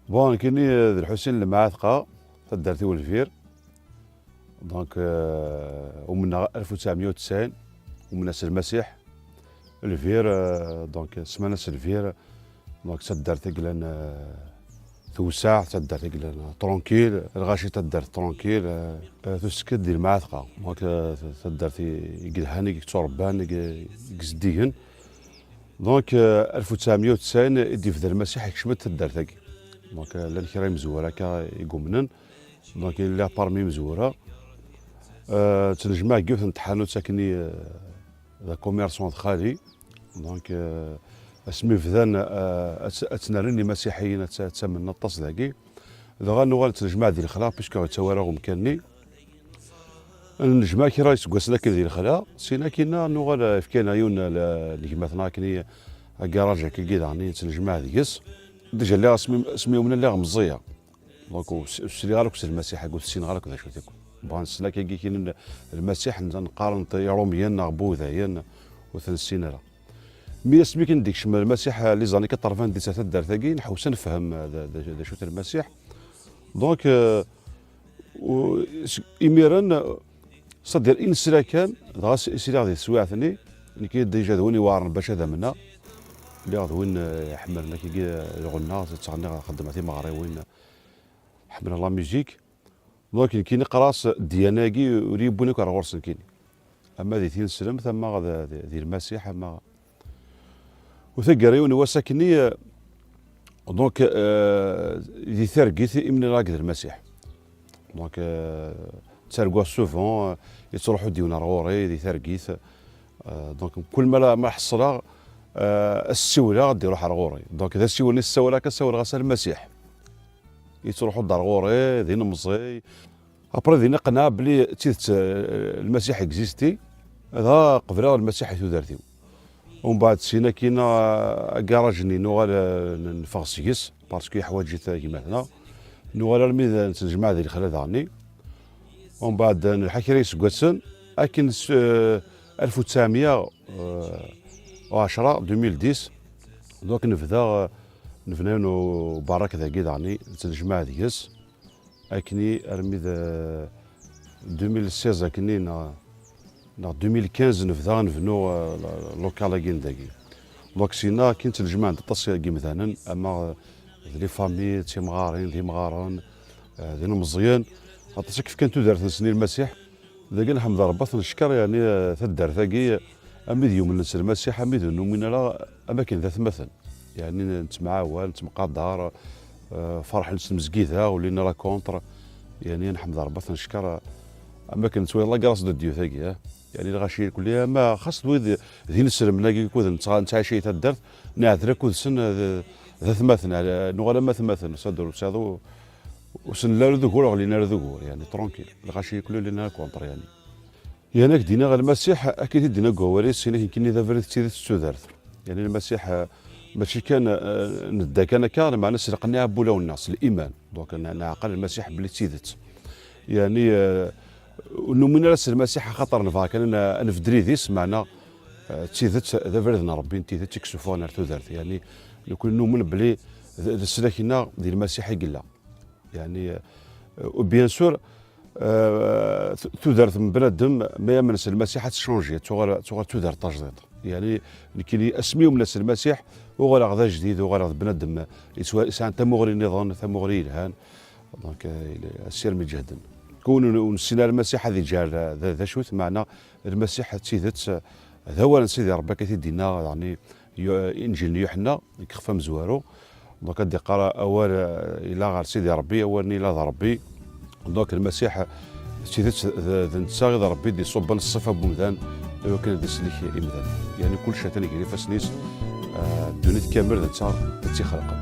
بون كايني ذي الحسين المعاتقة تدارتي والفير دونك ومن 1990 ومن المسيح الفير دونك سمانا الفير دونك تدارتي قلنا توسع تدارتي قلنا ترونكيل الغاشي تدارت ترونكيل تسكت ديال المعاتقة دونك تدارتي قد هاني تربان قزديهن دونك 1990 يدي في ذا المسيح يكشمت تدارتي دونك لان كراي مزوره كا يقومنن دونك لا بارمي مزوره تنجمع كيف نتحانو ساكني ذا كوميرسون خالي دونك اسمي فذان اتنارني مسيحيين تسمى نطاس ذاكي ذا نوغال تنجمع ديال الخلا باسكو تواراغ مكاني نجمع كي رايس كواسنا كي ديال الخلا سينا كينا نوغال فكينا يون اللي كيما كني كراجا كي كيداني تنجمع ديكس ديجا اللي اسمي من اللي غمزيه دونك السري غالك سي المسيح قلت سين غالك ذا شو تيكون بان سلا كاين المسيح نقارن روميا بوذايا وثنسين راه مي اسمي كنديك شمال المسيح لي زاني كطرفان دي سات دار ثاقي نحوس نفهم ذا شو المسيح دونك إميران صدر إنسلا كان غاس سيرا ذي سواعثني اللي كي ديجا ذوني وارن باش هذا منا اللي غادوين حملنا كي الغنى تغني خدمتي مغري وين حملنا لا ميوزيك دونك كاين قراص دياناكي وريبوني كرا غورسن كاين اما ذي تين سلم ثم غدا ذي المسيح اما وثقريوني وساكني دونك ذي ثرقيت من راكد المسيح دونك تسرقوا سوفون يتروحوا ديونا غوري ذي ثرقيت دونك كل ما حصلها السوله غادي يروح على غوري دونك اذا سولني السوله كسول غسل المسيح يتروحوا الدار غوري ذي نمزي ابري ذي نقنا بلي تيت المسيح اكزيستي هذا قبل المسيح دارتيو ومن بعد سينا كاينه كراجني نوغال نفغسيس باسكو حوايج كيما هنا نوغال الميد تنجمع ذي الخلا ذاني ومن بعد نحكي ريس كواتسن لكن 1910 2010 دونك نفنانو بارك ذاكي داني تنجمع ديس اكني ارمي 2016 اكني نا 2015 نفنو لوكال كين داكي دونك سينا كاين تنجمع التصير كي مثلا اما لي فامي تي مغارين ذي مغارن ذي مزيان عطيتك كيف كانت دارت سنين المسيح ذاك الحمد ربي نشكر يعني تدار ثاقي اميد يوم الناس المسيح اميد انه من لا اماكن ذات مثل يعني نتمعاون نتمقدر فرح نسمزكيثا ولينا لا كونتر يعني نحمد ربي نشكر اماكن توي الله قراص ديو ثاقي يعني الغاشي كل ما خاص ذي نسلم نلاقي كود نتعاشي تدرت نعذر كود سن ذات مثل نغلا مثل صدر وسادو وسن لا ذكور ولينا ذكور يعني ترونكيل الغاشي كل لينا كونتر يعني دينا غير المسيح اكيد دينا كواري سينا كاين ذا فريد تيدت سودارت يعني المسيح ماشي كان ندا كان مع ناس رقني بولا والناس الايمان دونك انا عقل المسيح بلي تيدت يعني انه من راس المسيح خطر نفاك انا في دريديس معنا تيدت ذا فريد ربي تيدت تكسفون تودارت يعني يكون نؤمن بلي السلاكينا ديال المسيح يقلا يعني وبيان سور تودرت من بنادم ما يمنس المسيح تشونجي تغير تودر تجديد يعني كاين اسميهم الناس المسيح وغير غدا جديد وغير بنادم سواء تمغري نظام تمغري الهان دونك السير مجهدا كون نسينا المسيح هذه جار ذا شوت معنا المسيح تيدت هذا هو سيدي ربي كيدينا يعني انجيل يوحنا كخفى مزوارو دونك غادي قرا اول الى غير سيدي ربي اولني الى ربي دونك المسيح تيدت نتساغي ربي دي صوب الصفه بمذان لو كان دي سليك امذان يعني كل شيء ثاني كيف فاسنيس الدنيا كامل تيخلق